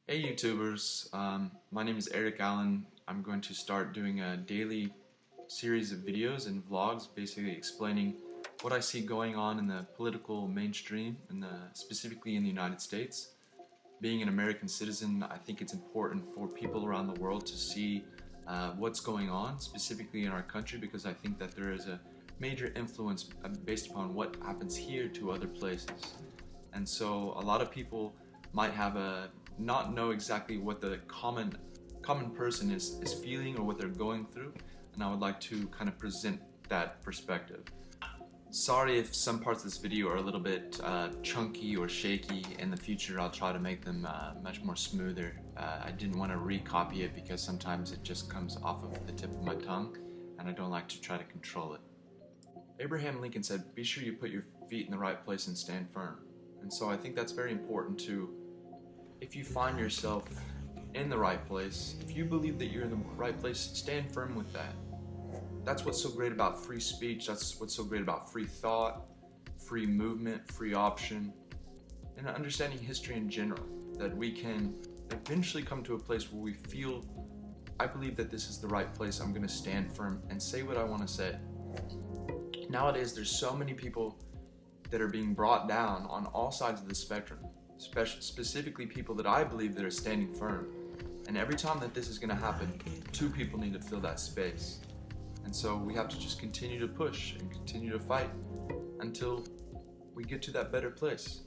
Hey YouTubers, my name is Eric Allen. I'm going to start doing a daily series of videos and vlogs basically explaining what I see going on in the political mainstream, specifically in the United States. Being an American citizen, I think it's important for people around the world to see what's going on, specifically in our country, because I think that there is a major influence based upon what happens here to other places. And so a lot of people might have not know exactly what the common person is feeling or what they're going through, and I would like to kind of present that perspective. Sorry if some parts of this video are a little bit chunky or shaky. In the future I'll try to make them much more smoother. I didn't want to recopy it because sometimes it just comes off of the tip of my tongue and I don't like to try to control it. Abraham Lincoln said, "Be sure you put your feet in the right place and stand firm." And so I think that's very important too. If you find yourself in the right place, if you believe that you're in the right place, stand firm with that. That's what's so great about free speech, that's what's so great about free thought, free movement, free option, and understanding history in general, that we can eventually come to a place where we feel, I believe that this is the right place, I'm going to stand firm and say what I want to say. Nowadays, there's so many people that are being brought down on all sides of the spectrum, specifically people that I believe that are standing firm. And every time that this is going to happen, two people need to fill that space. And so we have to just continue to push and continue to fight until we get to that better place.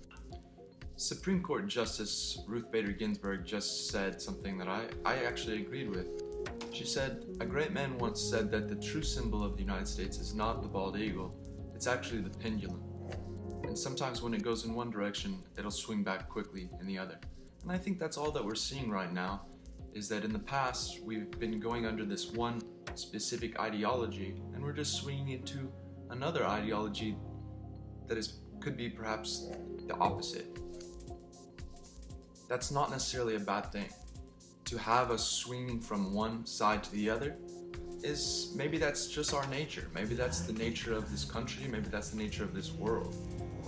Supreme Court Justice Ruth Bader Ginsburg just said something that I actually agreed with. She said, "A great man once said that the true symbol of the United States is not the bald eagle, it's actually the pendulum. And sometimes when it goes in one direction, it'll swing back quickly in the other." And I think that's all that we're seeing right now, is that in the past, we've been going under this one specific ideology, and we're just swinging into another ideology that could be perhaps the opposite. That's not necessarily a bad thing. To have us swinging from one side to the other is, maybe that's just our nature. Maybe that's the nature of this country, maybe that's the nature of this world.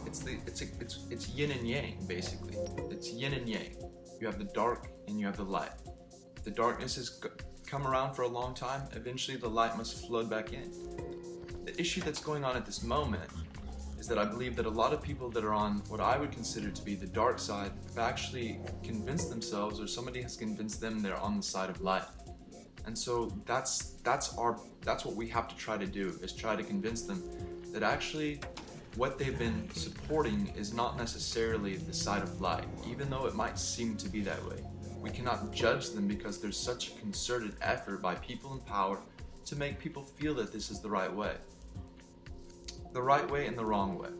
It's yin and yang, basically. It's yin and yang. You have the dark and you have the light. If the darkness has come around for a long time, eventually the light must flood back in. The issue that's going on at this moment is that I believe that a lot of people that are on what I would consider to be the dark side have actually convinced themselves, or somebody has convinced them, they're on the side of light. And so that's what we have to try to do, is try to convince them that actually what they've been supporting is not necessarily the side of light, even though it might seem to be that way. We cannot judge them because there's such a concerted effort by people in power to make people feel that this is the right way. The right way and the wrong way.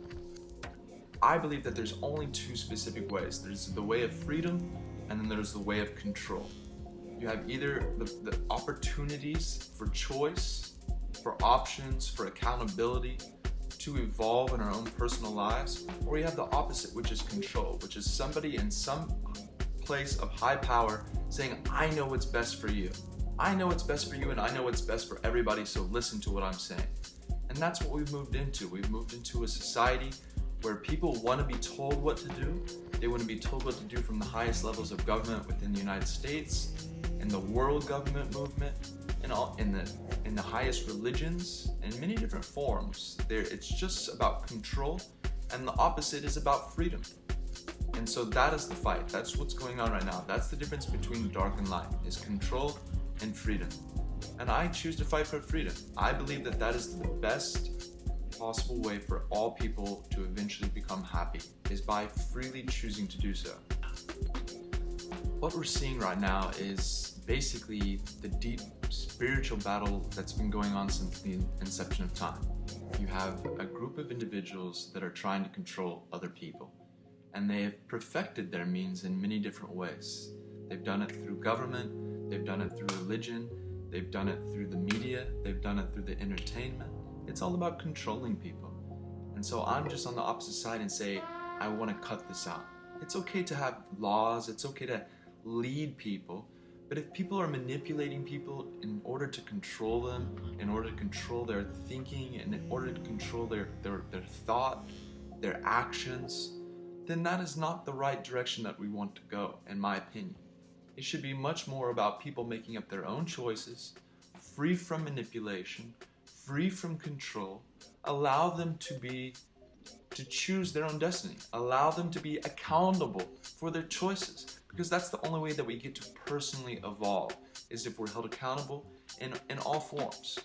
I believe that there's only two specific ways. There's the way of freedom, and then there's the way of control. You have either the opportunities for choice, for options, for accountability, to evolve in our own personal lives, or you have the opposite, which is control, which is somebody in some place of high power saying, "I know what's best for you. I know what's best for you, and I know what's best for everybody, so listen to what I'm saying." And that's what we've moved into. We've moved into a society where people want to be told what to do. They want to be told what to do from the highest levels of government within the United States, in the world government movement, in the highest religions, in many different forms. It's just about control, and the opposite is about freedom. And so that is the fight. That's what's going on right now. That's the difference between dark and light, is control and freedom. And I choose to fight for freedom. I believe that that is the best possible way for all people to eventually become happy, is by freely choosing to do so. What we're seeing right now is basically the deep spiritual battle that's been going on since the inception of time. You have a group of individuals that are trying to control other people, and they have perfected their means in many different ways. They've done it through government, they've done it through religion, they've done it through the media, they've done it through the entertainment. It's all about controlling people. And so I'm just on the opposite side and say, I want to cut this out. It's okay to have laws, it's okay to lead people, but if people are manipulating people in order to control them, in order to control their thinking, and in order to control their thought, their actions, then that is not the right direction that we want to go, in my opinion. It should be much more about people making up their own choices, free from manipulation, free from control. Allow them to choose their own destiny. Allow them to be accountable for their choices, because that's the only way that we get to personally evolve, is if we're held accountable in all forms.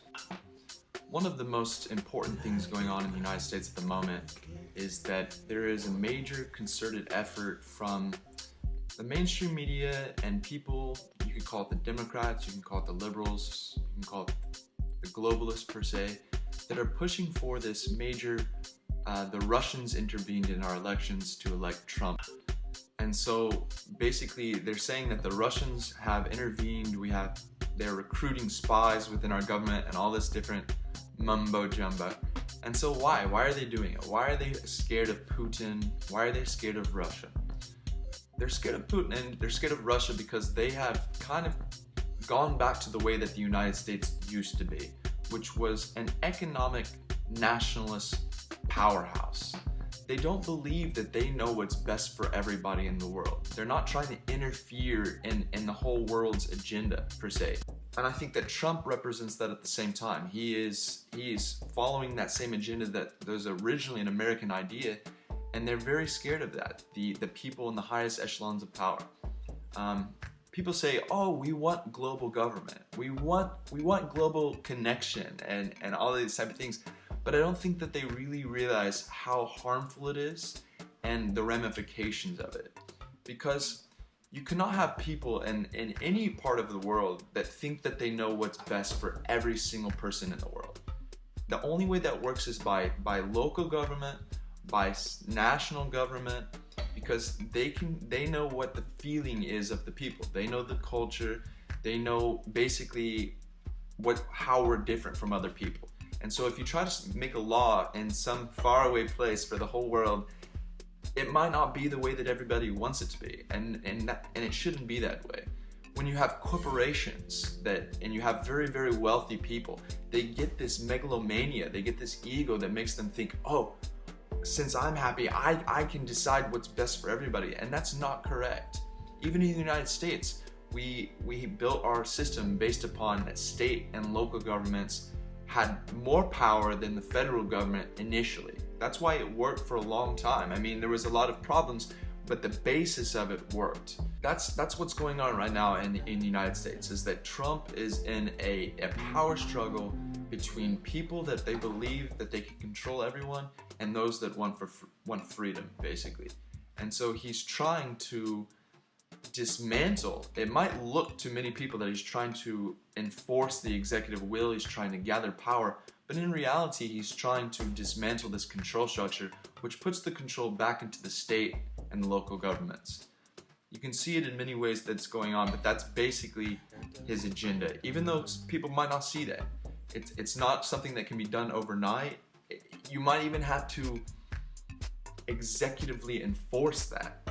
One of the most important things going on in the United States at the moment is that there is a major concerted effort from the mainstream media and people. You can call it the Democrats, you can call it the liberals, you can call it the globalists per se, that are pushing for this major, the Russians intervened in our elections to elect Trump. And so basically they're saying that the Russians have intervened, they're recruiting spies within our government and all this different mumbo jumbo. And so why? Why are they doing it? Why are they scared of Putin? Why are they scared of Russia? They're scared of Putin and they're scared of Russia because they have kind of gone back to the way that the United States used to be, which was an economic nationalist powerhouse. They don't believe that they know what's best for everybody in the world. They're not trying to interfere in the whole world's agenda per se. And I think that Trump represents that at the same time. He is following that same agenda that was originally an American idea, and they're very scared of that, the people in the highest echelons of power. People say, oh, we want global government, we want global connection and all these type of things, but I don't think that they really realize how harmful it is and the ramifications of it. Because you cannot have people in any part of the world that think that they know what's best for every single person in the world. The only way that works is by local government, by national government, because they know what the feeling is of the people. They know the culture. They know basically how we're different from other people. And so if you try to make a law in some faraway place for the whole world, it might not be the way that everybody wants it to be, and it shouldn't be that way. When you have corporations and you have very, very wealthy people, they get this megalomania, they get this ego that makes them think, oh, since I'm happy, I can decide what's best for everybody, and that's not correct. Even in the United States, we built our system based upon state and local governments had more power than the federal government initially. That's why it worked for a long time. I mean, there was a lot of problems, but the basis of it worked. That's what's going on right now in the United States, is that Trump is in a power struggle between people that they believe that they can control everyone and those that want freedom, basically. And so he's trying to dismantle. It might look to many people that he's trying to enforce the executive will, he's trying to gather power, but in reality he's trying to dismantle this control structure, which puts the control back into the state and the local governments. You can see it in many ways that's going on, but that's basically his agenda, even though people might not see that. It's not something that can be done overnight. You might even have to executively enforce that,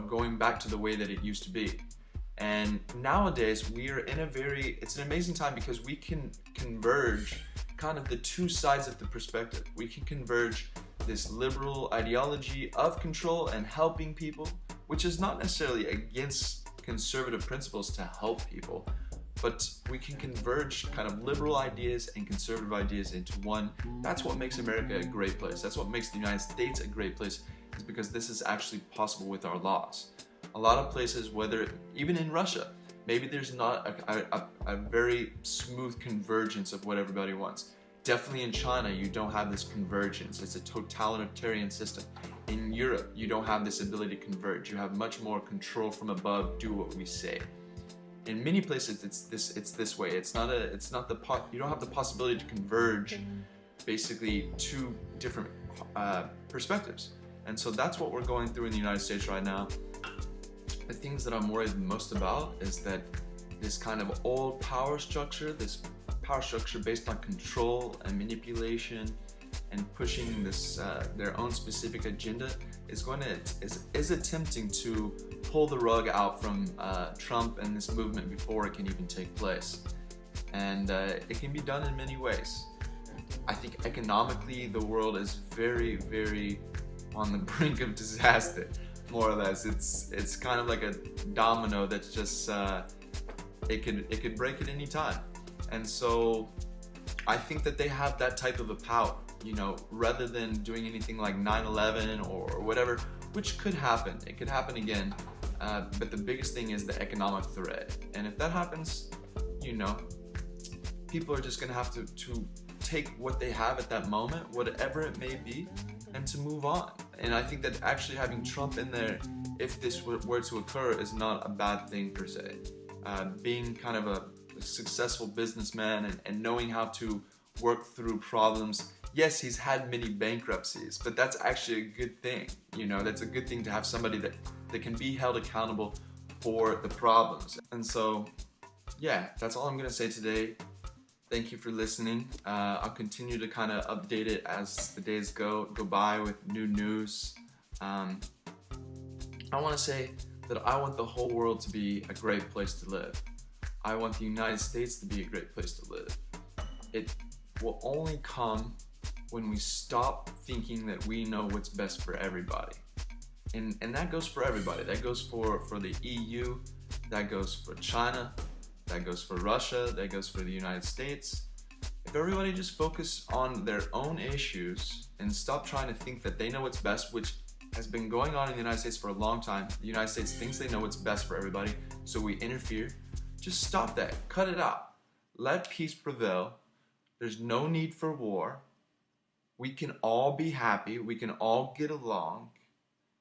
going back to the way that it used to be. And nowadays we are in it's an amazing time because we can converge kind of the two sides of the perspective. We can converge this liberal ideology of control and helping people, which is not necessarily against conservative principles to help people, but we can converge kind of liberal ideas and conservative ideas into one. That's what makes America a great place. That's what makes the United States a great place, is because this is actually possible with our laws. A lot of places, even in Russia, maybe there's not a very smooth convergence of what everybody wants. Definitely in China, you don't have this convergence. It's a totalitarian system. In Europe, you don't have this ability to converge. You have much more control from above, do what we say. In many places, it's this way. You don't have the possibility to converge basically two different perspectives. And so that's what we're going through in the United States right now. The things that I'm worried most about is that this kind of old power structure, this power structure based on control and manipulation and pushing this their own specific agenda, is attempting to pull the rug out from Trump and this movement before it can even take place. And it can be done in many ways. I think economically the world is very, very on the brink of disaster. more or less. It's kind of like a domino that's just it could break at any time. And so I think that they have that type of a power, you know, rather than doing anything like 9/11 or whatever, which could happen. It could happen again. But the biggest thing is the economic threat. And if that happens, you know, people are just gonna have to take what they have at that moment, whatever it may be, and to move on. And I think that actually having Trump in there, if this were to occur, is not a bad thing per se. Being kind of a successful businessman and knowing how to work through problems. Yes, he's had many bankruptcies, but that's actually a good thing. You know, that's a good thing to have somebody that can be held accountable for the problems. And so, yeah, that's all I'm gonna say today. Thank you for listening. I'll continue to kind of update it as the days go by with new news. I want to say that I want the whole world to be a great place to live. I want the United States to be a great place to live. It will only come when we stop thinking that we know what's best for everybody. And that goes for everybody. That goes for the EU, that goes for China, that goes for Russia, that goes for the United States. If everybody just focus on their own issues and stop trying to think that they know what's best, which has been going on in the United States for a long time. The United States thinks they know what's best for everybody, so we interfere. Just stop that. Cut it out. Let peace prevail. There's no need for war. We can all be happy. We can all get along.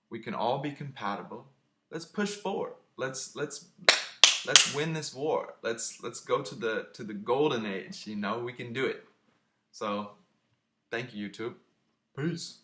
We can all be compatible. Let's push forward. Let's win this war. Let's go to the golden age. You know, we can do it. So, thank you, YouTube. Peace.